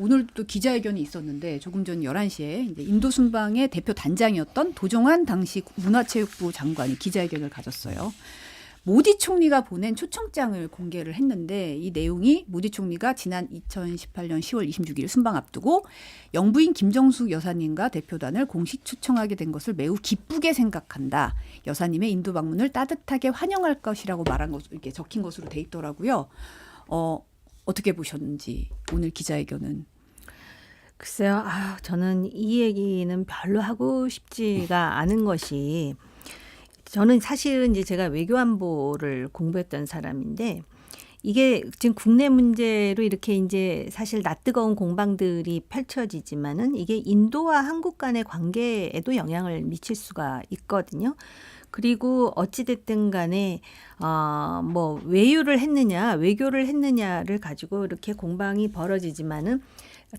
오늘도 기자회견이 있었는데 조금 전 11시에 이제 인도 순방의 대표 단장이었던 도종환 당시 문화체육부 장관이 기자회견을 가졌어요. 모디 총리가 보낸 초청장을 공개를 했는데 이 내용이 모디 총리가 지난 2018년 10월 26일 순방 앞두고 영부인 김정숙 여사님과 대표단을 공식 초청하게 된 것을 매우 기쁘게 생각한다. 여사님의 인도 방문을 따뜻하게 환영할 것이라고 말한 것, 이렇게 적힌 것으로 돼 있더라고요. 어떻게 보셨는지 오늘 기자회견은. 글쎄요. 저는 이 얘기는 별로 하고 싶지가 않은 것이, 저는 사실은 이제 제가 외교안보를 공부했던 사람인데, 이게 지금 국내 문제로 이렇게 이제 사실 낯뜨거운 공방들이 펼쳐지지만은 이게 인도와 한국 간의 관계에도 영향을 미칠 수가 있거든요. 그리고 어찌됐든 간에 뭐 외유를 했느냐 외교를 했느냐를 가지고 이렇게 공방이 벌어지지만은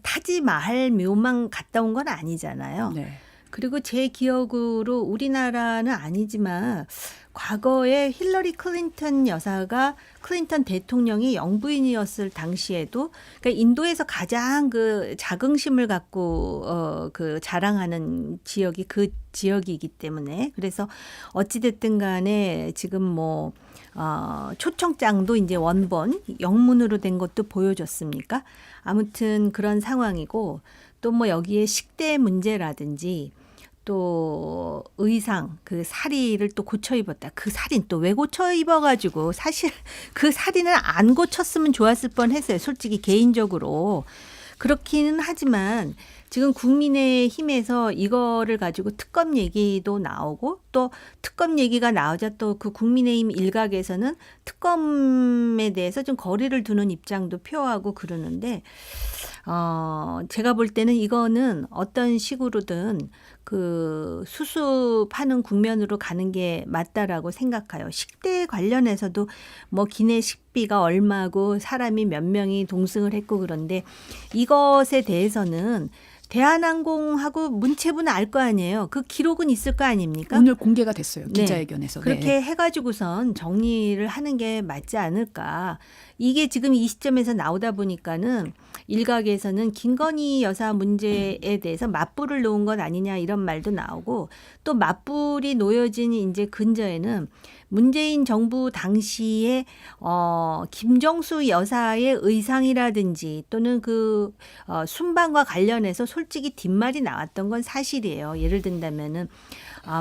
타지 마할 묘만 갔다 온 건 아니잖아요. 네. 그리고 제 기억으로 우리나라는 아니지만 과거에 힐러리 클린턴 여사가 클린턴 대통령이 영부인이었을 당시에도, 그러니까 인도에서 가장 그 자긍심을 갖고 그 자랑하는 지역이 그 지역이기 때문에, 그래서 어찌됐든 간에 지금 뭐 초청장도 이제 원본 영문으로 된 것도 보여줬습니까? 아무튼 그런 상황이고, 또 뭐 여기에 식대 문제라든지 또 의상, 그 사리를 또 고쳐 입었다. 그 사리는 또 왜 고쳐 입어가지고, 사실 그 사리는 안 고쳤으면 좋았을 뻔했어요. 솔직히 개인적으로. 그렇기는 하지만 지금 국민의힘에서 이거를 가지고 특검 얘기도 나오고, 또 특검 얘기가 나오자 또 그 국민의힘 일각에서는 특검에 대해서 좀 거리를 두는 입장도 표하고 그러는데, 제가 볼 때는 이거는 어떤 식으로든 그 수습하는 국면으로 가는 게 맞다라고 생각해요. 식대 관련해서도 뭐 기내식비가 얼마고 사람이 몇 명이 동승을 했고, 그런데 이것에 대해서는 대한항공하고 문체부는 알 거 아니에요. 그 기록은 있을 거 아닙니까? 오늘 공개가 됐어요. 네. 기자회견에서. 그렇게 해가지고선 정리를 하는 게 맞지 않을까. 이게 지금 이 시점에서 나오다 보니까는 일각에서는 김건희 여사 문제에 대해서 맞불을 놓은 것 아니냐 이런 말도 나오고, 또 맞불이 놓여진 이제 근저에는 문재인 정부 당시에 김정수 여사의 의상이라든지 또는 그 순방과 관련해서 솔직히 뒷말이 나왔던 건 사실이에요. 예를 든다면은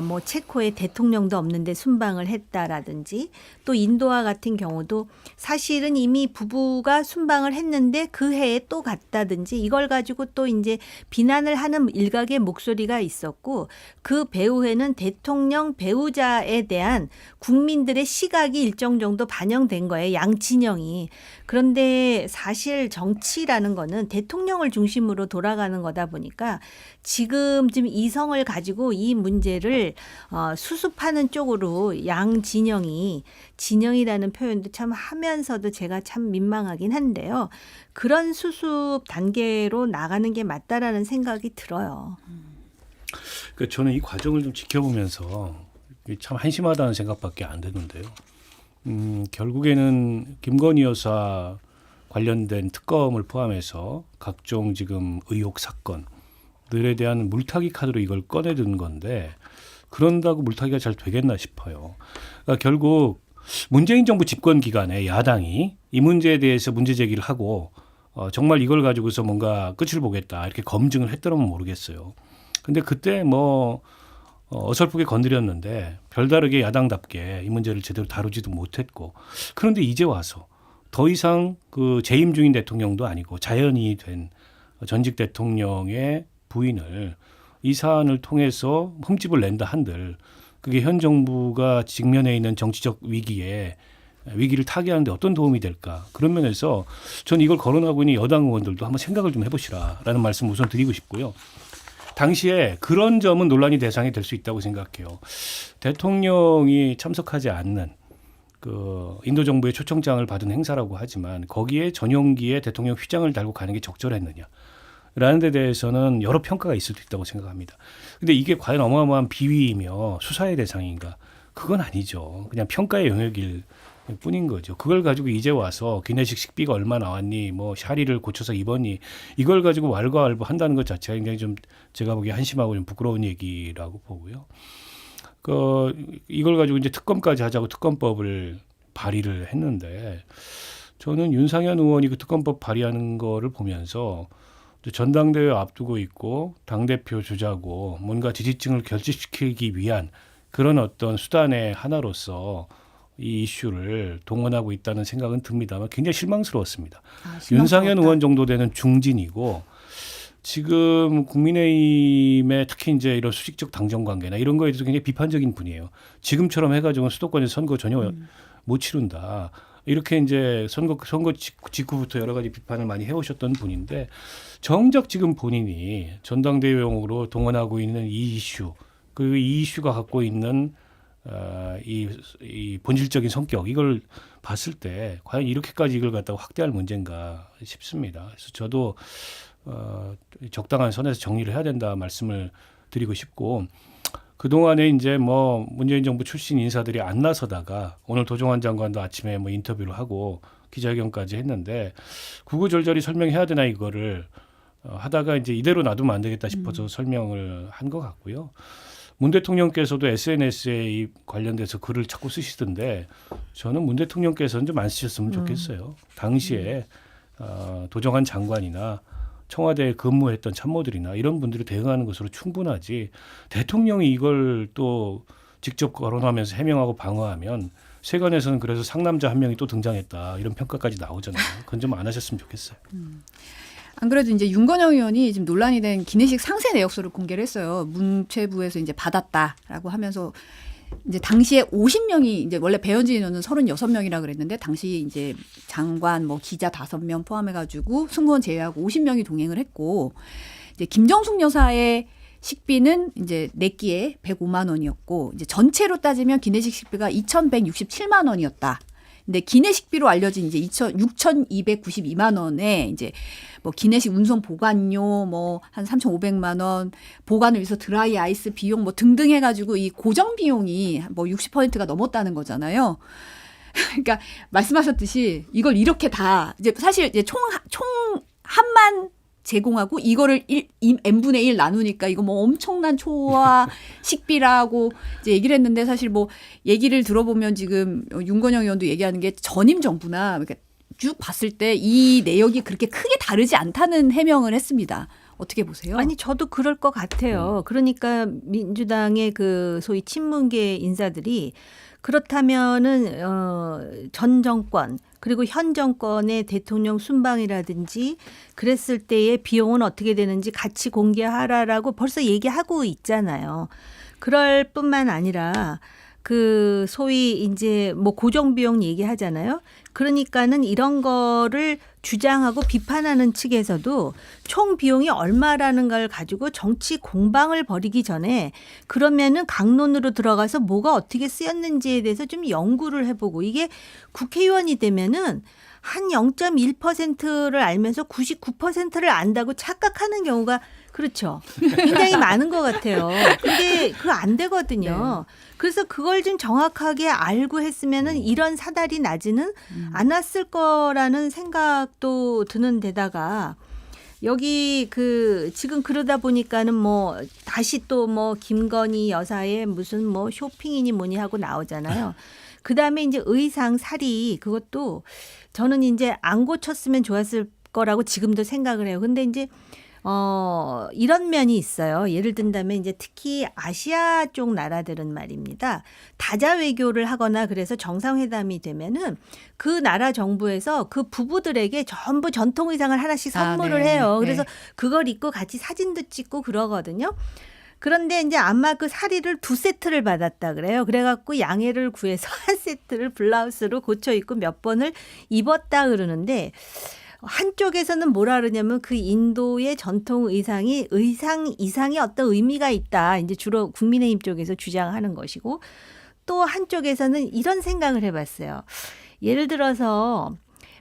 뭐 체코에 대통령도 없는데 순방을 했다라든지, 또 인도와 같은 경우도 사실은 이미 부부가 순방을 했는데 그 해에 또 갔다든지, 이걸 가지고 또 이제 비난을 하는 일각의 목소리가 있었고, 그 배후에는 대통령 배우자에 대한 국민들의 시각이 일정 정도 반영된 거예요. 양친형이. 그런데 사실 정치라는 거는 대통령을 중심으로 돌아가는 거다 보니까 지금 이성을 가지고 이 문제를 수습하는 쪽으로 양진영이, 진영이라는 표현도 참 하면서도 제가 참 민망하긴 한데요. 그런 수습 단계로 나가는 게 맞다라는 생각이 들어요. 그러니까 저는 이 과정을 좀 지켜보면서 참 한심하다는 생각밖에 안 드는데요. 결국에는 김건희 여사 관련된 특검을 포함해서 각종 지금 의혹 사건들에 대한 물타기 카드로 이걸 꺼내든 건데, 그런다고 물타기가 잘 되겠나 싶어요. 그러니까 결국 문재인 정부 집권 기간에 야당이 이 문제에 대해서 문제 제기를 하고 정말 이걸 가지고서 뭔가 끝을 보겠다 이렇게 검증을 했더라면 모르겠어요. 근데 그때 뭐 어설프게 건드렸는데 별다르게 야당답게 이 문제를 제대로 다루지도 못했고, 그런데 이제 와서 더 이상 그 재임 중인 대통령도 아니고 자연이 된 전직 대통령의 부인을 이 사안을 통해서 흠집을 낸다 한들, 그게 현 정부가 직면해 있는 정치적 위기를 타개하는데 어떤 도움이 될까. 그런 면에서 저는 이걸 거론하고 있는 여당 의원들도 한번 생각을 좀 해보시라라는 말씀 우선 드리고 싶고요. 당시에 그런 점은 논란이 대상이 될 수 있다고 생각해요. 대통령이 참석하지 않는 그 인도 정부의 초청장을 받은 행사라고 하지만 거기에 전용기에 대통령 휘장을 달고 가는 게 적절했느냐 라는 데 대해서는 여러 평가가 있을 수 있다고 생각합니다. 근데 이게 과연 어마어마한 비위이며 수사의 대상인가? 그건 아니죠. 그냥 평가의 영역일 뿐인 거죠. 그걸 가지고 이제 와서 기내식 식비가 얼마 나왔니, 뭐 샤리를 고쳐서 입었니, 이걸 가지고 왈가왈부 한다는 것 자체가 굉장히 좀 제가 보기에 한심하고 좀 부끄러운 얘기라고 보고요. 이걸 가지고 이제 특검까지 하자고 특검법을 발의를 했는데, 저는 윤상현 의원이 그 특검법 발의하는 거를 보면서 전당대회 앞두고 있고 당대표 주자고 뭔가 지지층을 결집시키기 위한 그런 어떤 수단의 하나로서 이 이슈를 동원하고 있다는 생각은 듭니다만 굉장히 실망스러웠습니다. 윤상현 의원 정도 되는 중진이고 지금 국민의힘의 특히 이제 이런 수직적 당정 관계나 이런 거에 대해서 굉장히 비판적인 분이에요. 지금처럼 해가지고 수도권에서 선거 전혀 못 치른다. 이렇게 이제 선거 직후부터 여러 가지 비판을 많이 해오셨던 분인데 정작 지금 본인이 전당대회용으로 동원하고 있는 이 이슈 그리고 이 이슈가 갖고 있는 이 본질적인 성격 이걸 봤을 때 과연 이렇게까지 이걸 갖다가 확대할 문제인가 싶습니다. 그래서 저도 적당한 선에서 정리를 해야 된다 말씀을 드리고 싶고 그동안에 이제 뭐 문재인 정부 출신 인사들이 안 나서다가 오늘 도종환 장관도 아침에 뭐 인터뷰를 하고 기자회견까지 했는데 구구절절히 설명해야 되나 이거를 하다가 이제 이대로 놔두면 안 되겠다 싶어서 설명을 한 것 같고요. 문 대통령께서도 SNS에 이 관련돼서 글을 자꾸 쓰시던데 저는 문 대통령께서는 좀 안 쓰셨으면 좋겠어요. 당시에 도종환 장관이나 청와대에 근무했던 참모들이나 이런 분들이 대응하는 것으로 충분하지 대통령이 이걸 또 직접 거론하면서 해명하고 방어하면 세간에서는 그래서 상남자 한 명이 또 등장했다 이런 평가까지 나오잖아요. 그건 좀 안 하셨으면 좋겠어요. 안 그래도 이제 윤건영 의원이 지금 논란이 된 기내식 상세 내역서를 공개를 했어요. 문체부에서 이제 받았다라고 하면서 이제 당시에 50명이 이제 원래 배현진 의원은 36명이라 그랬는데 당시 이제 장관 뭐 기자 5명 포함해가지고 승무원 제외하고 50명이 동행을 했고 이제 김정숙 여사의 식비는 이제 4끼에 105만 원이었고 이제 전체로 따지면 기내식 식비가 2,167만 원이었다. 근데 기내식비로 알려진 이제 6,292만 원에 이제 뭐 기내식 운송 보관료 뭐 한 3,500만 원, 보관을 위해서 드라이 아이스 비용 뭐 등등 해가지고 이 고정 비용이 뭐 60%가 넘었다는 거잖아요. 그러니까 말씀하셨듯이 이걸 이렇게 다 이제 사실 이제 총 한만 제공하고 이거를 n분의 1 나누니까 이거 뭐 엄청난 초과 식비라고 이제 얘기를 했는데 사실 뭐 얘기를 들어보면 지금 윤건영 의원도 얘기하는 게 전임 정부나 이렇게 쭉 봤을 때 이 내역이 그렇게 크게 다르지 않다는 해명을 했습니다. 어떻게 보세요? 아니 저도 그럴 것 같아요. 그러니까 민주당의 그 소위 친문계 인사들이 그렇다면은 전 정권 그리고 현 정권의 대통령 순방이라든지 그랬을 때의 비용은 어떻게 되는지 같이 공개하라라고 벌써 얘기하고 있잖아요. 그럴 뿐만 아니라 그 소위 이제 뭐 고정 비용 얘기하잖아요. 그러니까는 이런 거를 주장하고 비판하는 측에서도 총 비용이 얼마라는 걸 가지고 정치 공방을 벌이기 전에 그러면은 강론으로 들어가서 뭐가 어떻게 쓰였는지에 대해서 좀 연구를 해보고 이게 국회의원이 되면은 한 0.1%를 알면서 99%를 안다고 착각하는 경우가 그렇죠. 굉장히 많은 것 같아요. 근데 그거 안 되거든요. 네. 그래서 그걸 좀 정확하게 알고 했으면은 이런 사달이 나지는 않았을 거라는 생각도 드는 데다가 여기 그 지금 그러다 보니까는 뭐 다시 또 뭐 김건희 여사의 무슨 뭐 쇼핑이니 뭐니 하고 나오잖아요. 그다음에 이제 의상 사리 그것도 저는 이제 안 고쳤으면 좋았을 거라고 지금도 생각을 해요. 근데 이제 이런 면이 있어요. 예를 든다면 이제 특히 아시아 쪽 나라들은 말입니다. 다자 외교를 하거나 그래서 정상회담이 되면은 그 나라 정부에서 그 부부들에게 전부 전통 의상을 하나씩 선물을 네. 해요. 그래서 네. 그걸 입고 같이 사진도 찍고 그러거든요. 그런데 이제 아마 그 사리를 2세트를 받았다 그래요. 그래갖고 양해를 구해서 한 세트를 블라우스로 고쳐 입고 몇 번을 입었다 그러는데 한쪽에서는 뭐라 그러냐면 그 인도의 전통 의상이 의상 이상의 어떤 의미가 있다. 이제 주로 국민의힘 쪽에서 주장하는 것이고 또 한쪽에서는 이런 생각을 해봤어요. 예를 들어서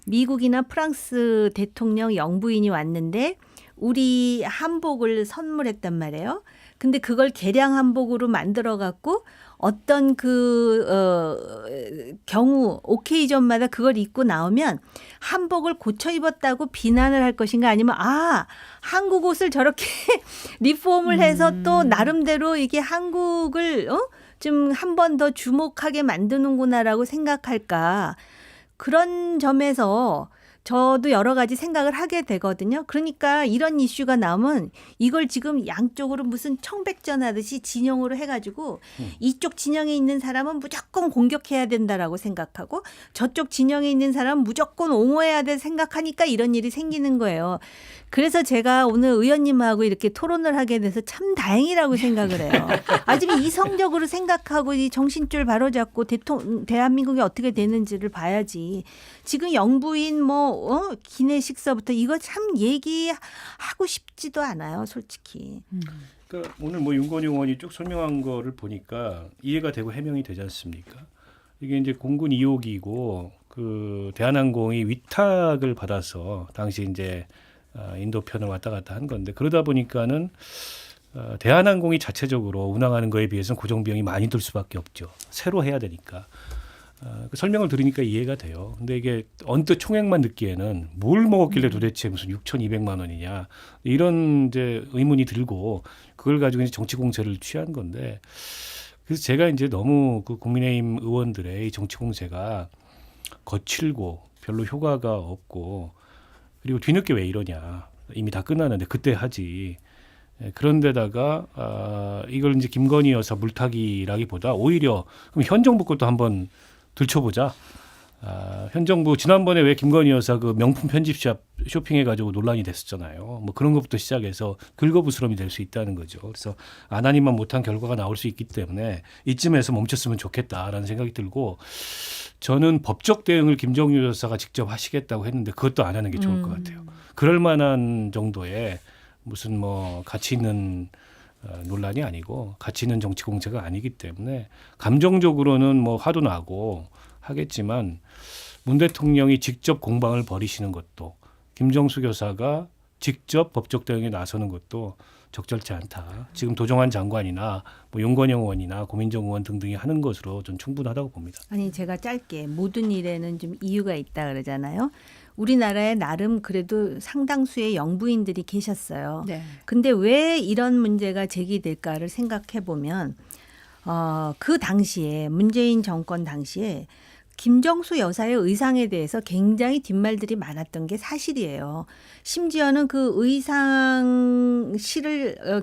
미국이나 프랑스 대통령 영부인이 왔는데 우리 한복을 선물했단 말이에요. 근데 그걸 개량 한복으로 만들어 갖고 어떤 경우 오케이전마다 그걸 입고 나오면 한복을 고쳐 입었다고 비난을 할 것인가 아니면 한국 옷을 저렇게 리폼을 해서 또 나름대로 이게 한국을 좀 한 번 더 주목하게 만드는구나라고 생각할까. 그런 점에서 저도 여러 가지 생각을 하게 되거든요. 그러니까 이런 이슈가 나오면 이걸 지금 양쪽으로 무슨 청백전 하듯이 진영으로 해가지고 이쪽 진영에 있는 사람은 무조건 공격해야 된다라고 생각하고 저쪽 진영에 있는 사람은 무조건 옹호해야 돼 생각하니까 이런 일이 생기는 거예요. 그래서 제가 오늘 의원님하고 이렇게 토론을 하게 돼서 참 다행이라고 생각을 해요. 아주 이성적으로 생각하고 이 정신줄 바로잡고 대한민국이 어떻게 되는지를 봐야지. 지금 영부인 기내식서부터 이거 참 얘기하고 싶지도 않아요, 솔직히. 그러니까 오늘 윤건영 의원이 쭉 설명한 거를 보니까 이해가 되고 해명이 되지 않습니까? 이게 이제 공군 2호기고 그 대한항공이 위탁을 받아서 당시 이제 인도 편을 왔다 갔다 한 건데 그러다 보니까는 대한항공이 자체적으로 운항하는 거에 비해서는 고정 비용이 많이 들 수밖에 없죠. 새로 해야 되니까. 그 설명을 들으니까 이해가 돼요. 근데 이게 언뜻 총액만 듣기에는 뭘 먹었길래 도대체 무슨 6,200만 원이냐 이런 이제 의문이 들고 그걸 가지고 이제 정치 공세를 취한 건데 그래서 제가 이제 너무 그 국민의힘 의원들의 이 정치 공세가 거칠고 별로 효과가 없고 그리고 뒤늦게 왜 이러냐 이미 다 끝났는데 그때 하지. 그런데다가 이걸 이제 김건희 여사 물타기라기보다 오히려 그럼 현 정부 것도 한번 들춰보자. 현 정부 지난번에 왜 김건희 여사 그 명품 편집샵 쇼핑해가지고 논란이 됐었잖아요. 뭐 그런 것부터 시작해서 긁어부스럼이 될 수 있다는 거죠. 그래서 안 하니만 못한 결과가 나올 수 있기 때문에 이쯤에서 멈췄으면 좋겠다라는 생각이 들고 저는 법적 대응을 김정유 여사가 직접 하시겠다고 했는데 그것도 안 하는 게 좋을 것 같아요. 그럴 만한 정도의 무슨 가치 있는 논란이 아니고 가치 있는 정치 공세가 아니기 때문에 감정적으로는 화도 나고 하겠지만 문 대통령이 직접 공방을 벌이시는 것도 김정숙 여사가 직접 법적 대응에 나서는 것도 적절치 않다. 지금 도종환 장관이나 윤건영 의원이나 고민정 의원 등등이 하는 것으로 좀 충분하다고 봅니다. 아니 제가 짧게 모든 일에는 좀 이유가 있다 그러잖아요. 우리나라에 나름 그래도 상당수의 영부인들이 계셨어요. 네. 근데 왜 이런 문제가 제기될까를 생각해 보면 그 당시에 문재인 정권 당시에 김정수 여사의 의상에 대해서 굉장히 뒷말들이 많았던 게 사실이에요. 심지어는 그 의상실을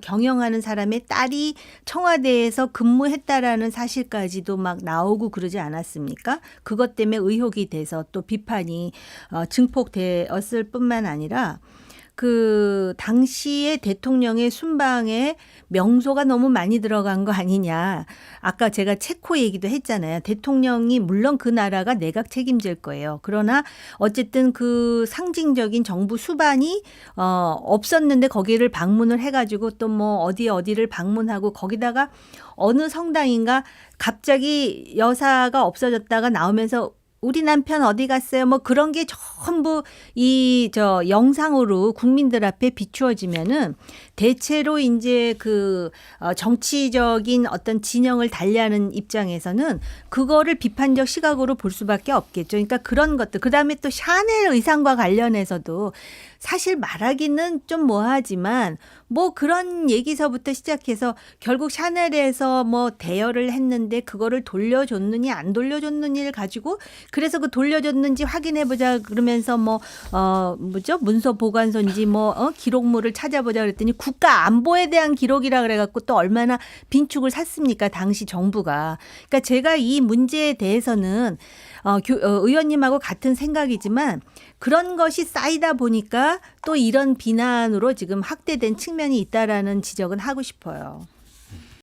경영하는 사람의 딸이 청와대에서 근무했다라는 사실까지도 막 나오고 그러지 않았습니까? 그것 때문에 의혹이 돼서 또 비판이 증폭되었을 뿐만 아니라 그 당시에 대통령의 순방에 명소가 너무 많이 들어간 거 아니냐. 아까 제가 체코 얘기도 했잖아요. 대통령이 물론 그 나라가 내각 책임질 거예요. 그러나 어쨌든 그 상징적인 정부 수반이 없었는데 거기를 방문을 해가지고 또 어디를 방문하고 거기다가 어느 성당인가 갑자기 여사가 없어졌다가 나오면서 우리 남편 어디 갔어요? 그런 게 전부 영상으로 국민들 앞에 비추어지면은 대체로 이제 정치적인 어떤 진영을 달리하는 입장에서는 그거를 비판적 시각으로 볼 수밖에 없겠죠. 그러니까 그런 것들. 그다음에 또 샤넬 의상과 관련해서도 사실 말하기는 좀 뭐하지만 그런 얘기서부터 시작해서 결국 샤넬에서 대여를 했는데 그거를 돌려줬느냐 안 돌려줬느냐를 가지고 그래서 그 돌려줬는지 확인해보자 그러면서 문서 보관소인지 기록물을 찾아보자 그랬더니 국가 안보에 대한 기록이라 그래갖고 또 얼마나 빈축을 샀습니까 당시 정부가. 그러니까 제가 이 문제에 대해서는 의원님하고 같은 생각이지만 그런 것이 쌓이다 보니까 또 이런 비난으로 지금 확대된 측면이 있다라는 지적은 하고 싶어요.